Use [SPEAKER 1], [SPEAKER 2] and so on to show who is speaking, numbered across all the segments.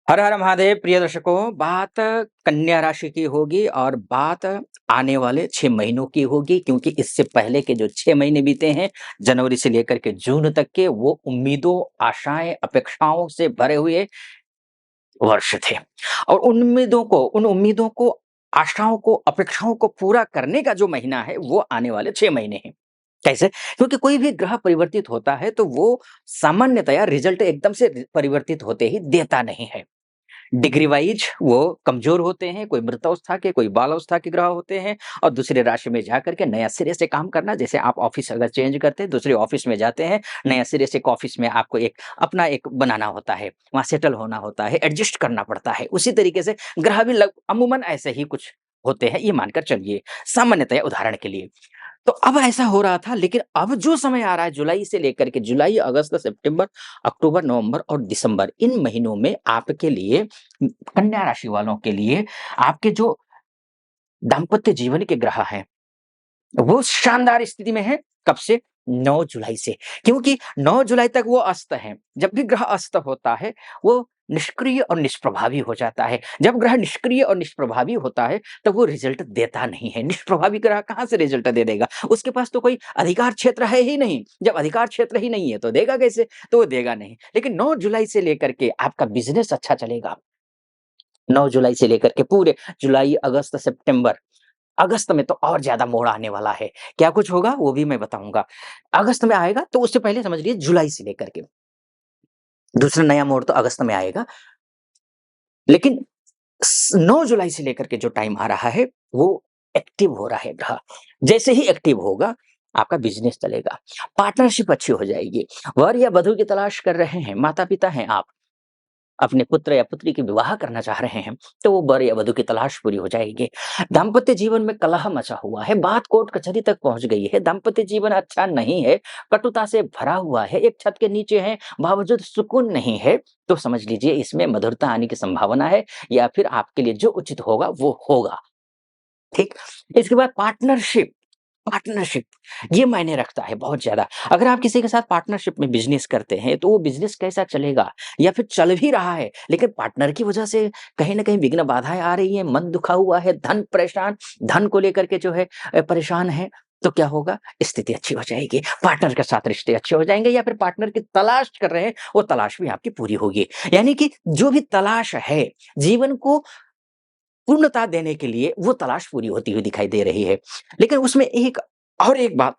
[SPEAKER 1] हर हर महादेव प्रिय दर्शकों, बात कन्या राशि की होगी और बात आने वाले 6 महीनों की होगी, क्योंकि इससे पहले के जो 6 महीने बीते हैं, जनवरी से लेकर के जून तक के, वो उम्मीदों, आशाएँ, अपेक्षाओं से भरे हुए वर्ष थे। और उन उम्मीदों को, आशाओं को, अपेक्षाओं को पूरा करने का जो महीना है, वो आने वाले 6 महीने हैं। कैसे? क्योंकि कोई भी ग्रह परिवर्तित होता है, तो वो सामान्यतया रिज़ल्ट एकदम से परिवर्तित होते ही देता नहीं है। डिग्री वाइज वो कमजोर होते हैं, कोई मृतावस्था के, कोई बालावस्था के ग्रह होते हैं, और दूसरे राशि में जाकर के नया सिरे से काम करना। जैसे आप ऑफिस अगर चेंज करते हैं, दूसरे ऑफिस में जाते हैं, नया सिरे से एक ऑफिस में आपको एक अपना एक बनाना होता है, वहाँ सेटल होना होता है, एडजस्ट करना पड़ता है। उसी तरीके से ग्रह भी अमूमन ऐसे ही कुछ होते हैं, ये मानकर चलिए, सामान्यतया उदाहरण के लिए। तो अब ऐसा हो रहा था, लेकिन अब जो समय आ रहा है जुलाई से लेकर के, जुलाई, अगस्त, सितंबर, अक्टूबर, नवंबर और दिसंबर, इन महीनों में आपके लिए, कन्या राशि वालों के लिए, आपके जो दाम्पत्य जीवन के ग्रह हैं, वो शानदार स्थिति में है। कब से? 9 जुलाई से। क्योंकि 9 जुलाई तक वो अस्त हैं। जब भी ग्रह अस्त होता है, वो निष्क्रिय और निष्प्रभावी हो जाता है। जब ग्रह निष्क्रिय और निष्प्रभावी होता है, तब वो रिजल्ट देता नहीं है। निष्प्रभावी ग्रह कहाँ से रिजल्ट दे देगा? उसके पास तो कोई अधिकार क्षेत्र है ही नहीं। जब अधिकार क्षेत्र ही नहीं है, तो देगा कैसे? तो वो देगा नहीं। लेकिन 9 जुलाई से लेकर के आपका बिज़नेस अच्छा चलेगा। 9 जुलाई से लेकर के पूरे जुलाई, अगस्त, सितंबर, अगस्त में तो और ज़्यादा मोड़ आने वाला है। क्या कुछ होगा वो भी मैं बताऊँगा। अगस्त में आएगा, तो उससे पहले समझ लीजिए जुलाई से लेकर के। दूसरा नया मोड़ तो अगस्त में आएगा। लेकिन 9 जुलाई से लेकर के जो टाइम आ रहा है, वो एक्टिव हो रहा है ग्रह। जैसे ही एक्टिव होगा, आपका बिज़नेस चलेगा। पार्टनरशिप अच्छी हो जाएगी। वर या वधू की तलाश कर रहे हैं, माता-पिता हैं आप, अपने पुत्र या पुत्री की विवाह करना चाह रहे हैं, तो वो वर या वधू की तलाश पूरी हो जाएगी। दाम्पत्य जीवन में कलह मचा हुआ है, बात कोर्ट कचहरी तक पहुँच गई है, दाम्पत्य जीवन अच्छा नहीं है, कटुता से भरा हुआ है, एक छत के नीचे हैं, बावजूद सुकून नहीं है, तो समझ लीजिए इसमें मधुरता आने की संभावना है, या फिर आपके लिए जो उचित होगा, वो होगा। ठीक? इसके बाद पार्टनरशिप, पार्टनरशिप ये मायने रखता है बहुत ज़्यादा। अगर आप किसी के साथ पार्टनरशिप में बिज़नेस करते हैं, तो वो बिज़नेस कैसा चलेगा? या फिर चल भी रहा है, लेकिन पार्टनर की वजह से कहीं न कहीं विघ्न बाधाएँ आ रही हैं, मन दुखा हुआ है, धन परेशान, धन को लेकर के जो है परेशान है, तो क्या होगा? स्थिति अच्छी हो जाएगी। पार्टनर के साथ रिश्ते अच्छे हो जाएँगे, या फिर पार्टनर की तलाश कर रहे हैं, वो तलाश भी आपकी पूरी होगी। यानी कि जो भी तलाश है, जीवन को पूर्णता देने के लिए वो तलाश पूरी होती हुई दिखाई दे रही है। लेकिन उसमें एक बात,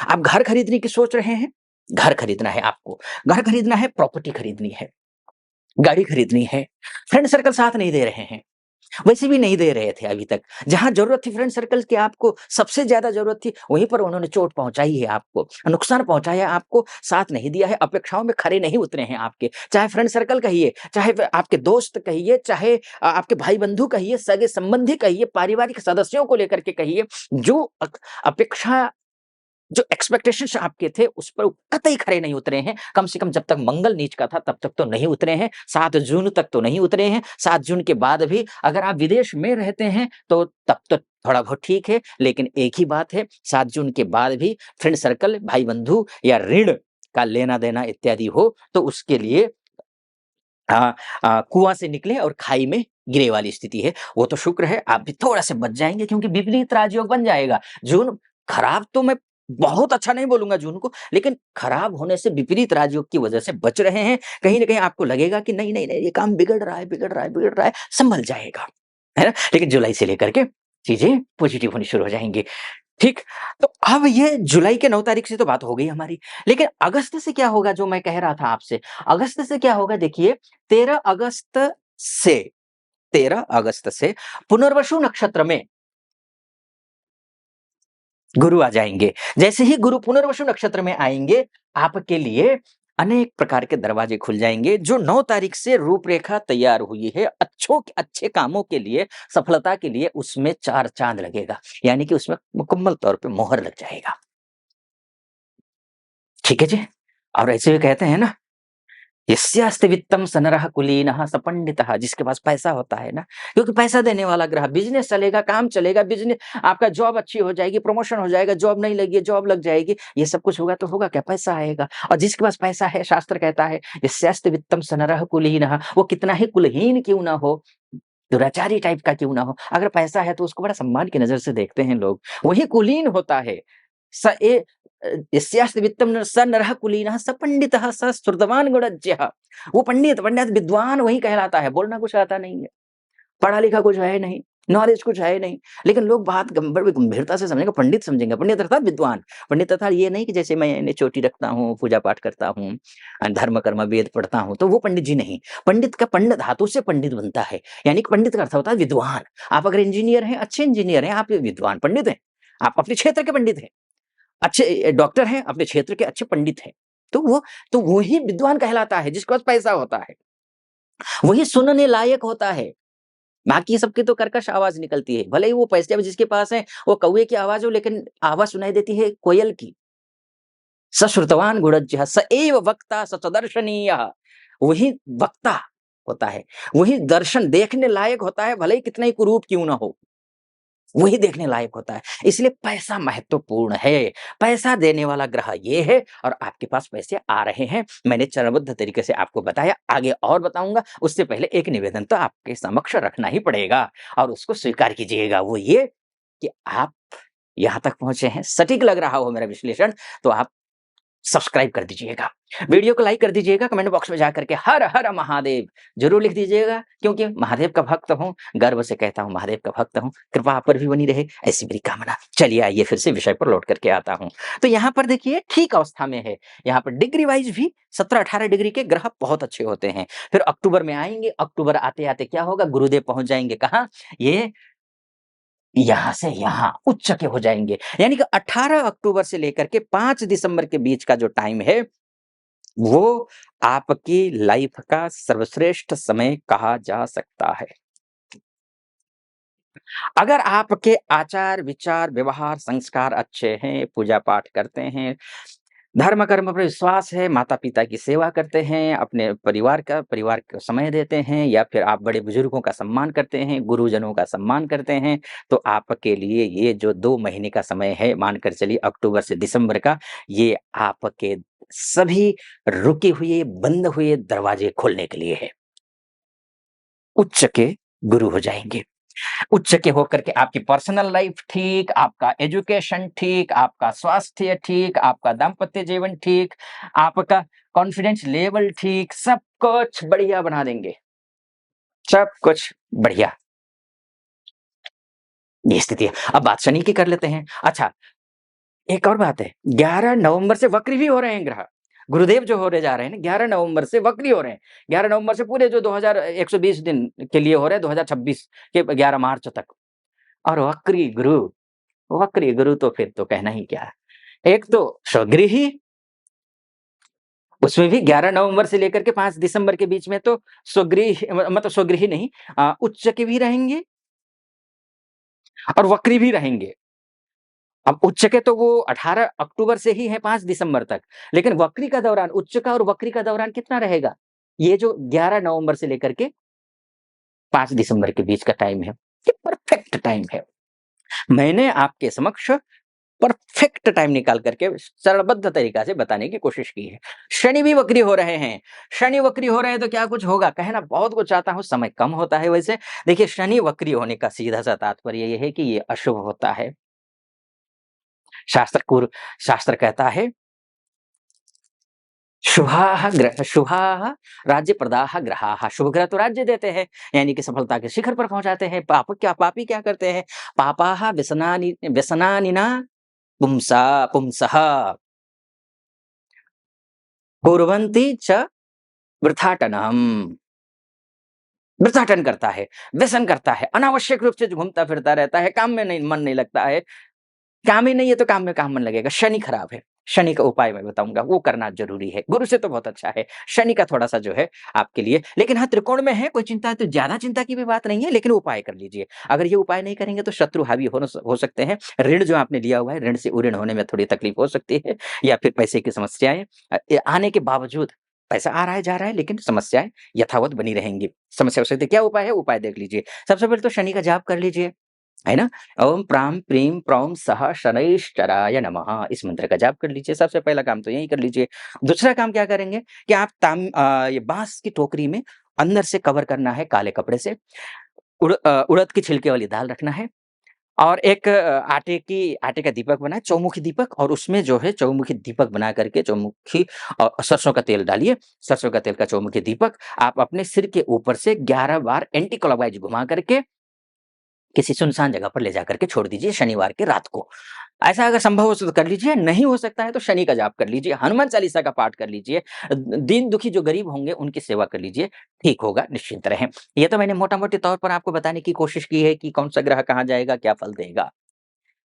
[SPEAKER 1] आप घर खरीदने की सोच रहे हैं, घर खरीदना है आपको, घर खरीदना है, प्रॉपर्टी खरीदनी है, गाड़ी खरीदनी है, फ्रेंड सर्कल साथ नहीं दे रहे हैं। वैसे भी नहीं दे रहे थे अभी तक। जहाँ ज़रूरत थी फ्रेंड सर्कल की, आपको सबसे ज़्यादा ज़रूरत थी, वहीं पर उन्होंने चोट पहुँचाई है आपको, नुकसान पहुँचाया है आपको, साथ नहीं दिया है, अपेक्षाओं में खरे नहीं उतरे हैं आपके। चाहे फ्रेंड सर्कल कहिए, चाहे व आपके दोस्त कहिए, चाहे आपके भाई-बंधु कहिए, सगे-संबंधी कहिए, पारिवारिक सदस्यों को लेकर के कहिए, जो अपेक्षा, जो एक्सपेक्टेशंस आपके थे, उस पर कतई खरे नहीं उतरे हैं। कम से कम जब तक मंगल नीच का था, तब तक तो नहीं उतरे हैं। 7 जून तक तो नहीं उतरे हैं। 7 जून के बाद भी अगर आप विदेश में रहते हैं, तो तब तो थोड़ा बहुत ठीक है। लेकिन एक ही बात है, 7 जून के बाद भी फ्रेंड सर्कल, भाई-बंधु या ऋण का लेना-देना इत्यादि हो, तो उसके लिए कुआँ से निकले और खाई में गिरे वाली स्थिति है। वो तो शुक्र है, आप भी थोड़ा-से बच जाएँगे, क्योंकि विपरीत राजयोग बन जाएगा। जून खराब तो मैं बहुत अच्छा नहीं बोलूँगा जून को, लेकिन खराब होने से विपरीत राजयोग की वजह से बच रहे हैं। कहीं न कहीं आपको लगेगा कि नहीं, नहीं, नहीं, ये काम बिगड़ रहा है, बिगड़ रहा है, बिगड़ रहा है, सँभल जाएगा। है ना? लेकिन जुलाई से लेकर के चीज़ें पॉज़िटिव होनी शुरू हो जाएँगी। ठीक? तो अब ये जुलाई के 9 तारीख से तो बात हो गई हमारी। लेकिन अगस्त से क्या होगा, जो मैं कह रहा था आपसे। अगस्त से क्या होगा देखिए, 13 अगस्त से 13 अगस्त से पुनर्वसु नक्षत्र में गुरु आ जाएँगे। जैसे ही गुरु पुनर्वसु नक्षत्र में आएँगे, आपके लिए अनेक प्रकार के दरवाजे खुल जाएँगे। जो 9 तारीख से रूपरेखा तैयार हुई है, अच्छे कामों के लिए, सफलता के लिए, उसमें 4 चाँद लगेगा। यानी कि उसमें मुकम्मल तौर पे मोहर लग जाएगा। ठीक है जी? और ऐसे भी कहते हैं ना यस्यास्ति वित्तम स नरः कुलीनः स पंडितः, जिसके पास पैसा होता है ना, क्योंकि पैसा देने वाला ग्रह, बिजनेस चलेगा, काम चलेगा, बिजनेस आपका जॉब अच्छी हो जाएगी, प्रमोशन हो जाएगा, जॉब नहीं लगी है, जॉब लग जाएगी, ये सब कुछ होगा तो होगा क्या, पैसा आएगा। और जिसके पास पैसा है, शास्त्र कहता है यस्यास्ति वित्तम स नरः कुलीनः, वो कितना ही कुलहीन क्यों ना हो, दुराचारी टाइप का क्यों ना हो, अगर पैसा है तो उसको बड़ा सम्मान की नजर से देखते हैं लोग, वही कुलीन होता है। स ए यस्यास्ति वित्तम स नरः कुलीनः स पंडितः स श्रुतवान गुणज्ञः, वो पंडित पंडित विद्वान वही कहलाता है, बोलना कुछ आता नहीं है, पढ़ा लिखा कुछ है नहीं, नॉलेज कुछ है नहीं, लेकिन लोग बात बड़ी गंभीरता से समझेंगे, पंडित समझेंगे, पंडित अर्थात विद्वान। पंडित अर्थात ये नहीं कि जैसे मैं चोटी रखता हूँ, पूजा पाठ करता हूँ, धर्म कर्म वेद पढ़ता हूँ, तो वो पंडित जी नहीं। पंडित का पंडित धातु से पंडित बनता है, यानी कि पंडित का अर्थ होता है विद्वान। आप अगर इंजीनियर हैं, अच्छे इंजीनियर हैं, आप विद्वान पंडित हैं, आप अपने क्षेत्र के पंडित हैं, अच्छे डॉक्टर हैं, अपने क्षेत्र के अच्छे पंडित हैं, तो वो ही विद्वान कहलाता है, जिसके पास पैसा होता है, वही सुनने लायक होता है। बाकी सबकी तो कर्कश आवाज निकलती है, भले ही वो पैसे अब जिसके पास है वो कौवे की आवाज हो, लेकिन आवाज सुनाई देती है कोयल की। स श्रुतवान गुणज्ञः स एव वक्ता स च दर्शनीयः, वही वक्ता होता है, वही दर्शन देखने लायक होता है, भले ही कितना ही कुरूप क्यों ना हो, वही देखने लायक होता है। इसलिए पैसा महत्वपूर्ण है, पैसा देने वाला ग्रह ये है, और आपके पास पैसे आ रहे हैं। मैंने चरणबद्ध तरीके से आपको बताया, आगे और बताऊंगा, उससे पहले एक निवेदन तो आपके समक्ष रखना ही पड़ेगा, और उसको स्वीकार कीजिएगा। वो ये कि आप यहाँ तक पहुंचे हैं, सटीक लग रहा हो मेरा विश्लेषण, तो आप सब्सक्राइब कर दीजिएगा, वीडियो को लाइक कर दीजिएगा, कमेंट बॉक्स में जाकर के हर हर महादेव जरूर लिख दीजिएगा, क्योंकि महादेव का भक्त हूँ, गर्व से कहता हूँ महादेव का भक्त हूँ, कृपा आप पर भी बनी रहे, ऐसी मेरी कामना। चलिए आइए फिर से विषय पर लौट करके आता हूँ। तो यहाँ पर देखिए ठीक अवस्था में है, यहाँ पर डिग्री वाइज भी 17-18 डिग्री के ग्रह बहुत अच्छे होते हैं। फिर अक्टूबर में आएंगे, अक्टूबर आते आते क्या होगा, गुरुदेव पहुंच जाएंगे कहाँ, ये यहाँ से यहाँ उच्च के हो जाएंगे, यानी कि 18 अक्टूबर से लेकर के 5 दिसंबर के बीच का जो टाइम है, वो आपकी लाइफ का सर्वश्रेष्ठ समय कहा जा सकता है। अगर आपके आचार विचार व्यवहार संस्कार अच्छे हैं, पूजा पाठ करते हैं, धर्म कर्म पर विश्वास है, माता पिता की सेवा करते हैं, अपने परिवार को समय देते हैं, या फिर आप बड़े बुजुर्गों का सम्मान करते हैं, गुरुजनों का सम्मान करते हैं, तो आपके लिए ये जो 2 महीने का समय है, मानकर चलिए अक्टूबर से दिसंबर का, ये आपके सभी रुके हुए बंद हुए दरवाजे खोलने के लिए है। उच्च के गुरु हो जाएंगे, उच्च के होकर के आपकी पर्सनल लाइफ ठीक, आपका एजुकेशन ठीक, आपका स्वास्थ्य ठीक, आपका दाम्पत्य जीवन ठीक, आपका कॉन्फिडेंस लेवल ठीक, सब कुछ बढ़िया बना देंगे, सब कुछ बढ़िया। ये स्थिति है। अब बात शनि की कर लेते हैं। अच्छा, एक और बात है, 11 नवंबर से वक्री भी हो रहे हैं ग्रह। गुरुदेव जो होने जा रहे हैं ना, 11 नवंबर से वक्री हो रहे हैं। 11 नवंबर से पूरे जो 2120 दिन के लिए हो रहे हैं, 2026 के 11 मार्च तक। और वक्री गुरु तो फिर तो कहना ही क्या है। एक तो स्वगृही, उसमें भी 11 नवंबर से लेकर के 5 दिसंबर के बीच में तो मतलब स्वगृही नहीं, उच्च के भी रहेंगे और वक्री भी रहेंगे। अब उच्च के तो वो 18 अक्टूबर से ही है 5 दिसंबर तक, लेकिन वक्री का दौरान, उच्च का और वक्री का दौरान कितना रहेगा? ये जो 11 नवंबर से लेकर के 5 दिसंबर के बीच का टाइम है, ये परफेक्ट टाइम है। मैंने आपके समक्ष परफेक्ट टाइम निकाल करके चरणबद्ध तरीका से बताने की कोशिश की है। शनि भी वक्री हो रहे हैं, शनि वक्री हो रहे हैं तो क्या कुछ होगा? कहना बहुत कुछ चाहता हूँ, समय कम होता है वैसे। देखिए, शनि वक्री होने का सीधा-सा तात्पर्य ये है कि ये अशुभ होता है। शास्त्र कहता है शुभाः राज्यप्रदाः ग्रहाः, शुभ ग्रह तो राज्य देते हैं, यानी कि सफलता के शिखर पर पहुँचाते हैं। पापी क्या करते हैं? पापाः व्यसनानिना पुंसः कुर्वन्ति च वृथाटनम्। वृथाटन करता है, व्यसन करता है, अनावश्यक रूप से जो घूमता फिरता रहता है, काम में नहीं मन नहीं लगता है। काम ही नहीं है तो काम में कहाँ मन लगेगा? शनि खराब है। शनि का उपाय मैं बताऊँगा, वो करना ज़रूरी है। गुरु से तो बहुत अच्छा है, शनि का थोड़ा-सा जो है आपके लिए, लेकिन हाँ, त्रिकोण में है, कोई चिंता तो ज़्यादा चिंता की भी बात नहीं है, लेकिन उपाय कर लीजिए। अगर ये उपाय नहीं करेंगे तो शत्रु हावी हो सकते हैं। ऋण जो आपने लिया हुआ है, ऋण से उऋण होने में थोड़ी तकलीफ हो सकती है, या फिर पैसे की समस्याएँ आने के बावजूद पैसा आ रहा है, जा रहा है, लेकिन समस्याएँ यथावत बनी रहेंगी। समस्या हो सकती है, क्या उपाय है? उपाय देख लीजिए। सबसे पहले तो शनि का जाप कर लीजिए, है ना? ओम प्राम प्रीम प्रौं सः शनैश्चराय नमः, इस मंत्र का जाप कर लीजिए। सबसे पहला काम तो यही कर लीजिए। दूसरा काम क्या करेंगे कि आप ये बाँस की टोकरी में अंदर से कवर करना है काले कपड़े से। उड़द की छिलके वाली दाल रखना है और एक आटे का दीपक बनाएँ, चौमुखी दीपक, और उसमें जो है चौमुखी दीपक बना करके चौमुखी सरसों का तेल डालिए, सरसों का तेल का चौमुखी दीपक आप अपने सिर के ऊपर से 11 बार एंटी क्लॉकवाइज़ घुमा करके किसी सुनसान जगह पर ले जाकर के छोड़ दीजिए शनिवार की रात को। ऐसा अगर संभव हो तो कर लीजिए, नहीं हो सकता है तो शनि का जाप कर लीजिए, हनुमान चालीसा का पाठ कर लीजिए। दीन दुखी जो गरीब होंगे उनकी सेवा कर लीजिए, ठीक होगा, निश्चिंत रहें। ये तो मैंने मोटा-मोटे तौर पर आपको बताने की कोशिश की है कि कौन-सा ग्रह कहाँ जाएगा, क्या फल देगा।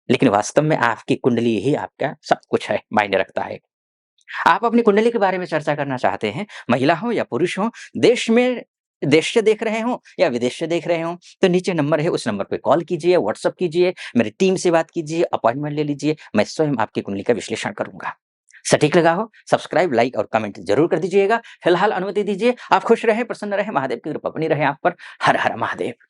[SPEAKER 1] लेकिन वास्तव में आपकी कुंडली ही आपका सब कुछ है, मायने रखता है। आप अपनी कुंडली के बारे में चर्चा करना चाहते हैं, महिला हो या पुरुष हो, देश से देख रहे हों या विदेश से देख रहे हों, तो नीचे नंबर है, उस नंबर पे कॉल कीजिए, व्हाट्सएप कीजिए, मेरी टीम से बात कीजिए, अपॉइंटमेंट ले लीजिए, मैं स्वयं आपकी कुंडली का विश्लेषण करूँगा। सटीक लगा हो, सब्सक्राइब, लाइक और कमेंट ज़रूर कर दीजिएगा। फिलहाल अनुमति दीजिए, आप खुश रहें, प्रसन्न रहें, महादेव की कृपा बनी रहे आप पर। हर हर महादेव।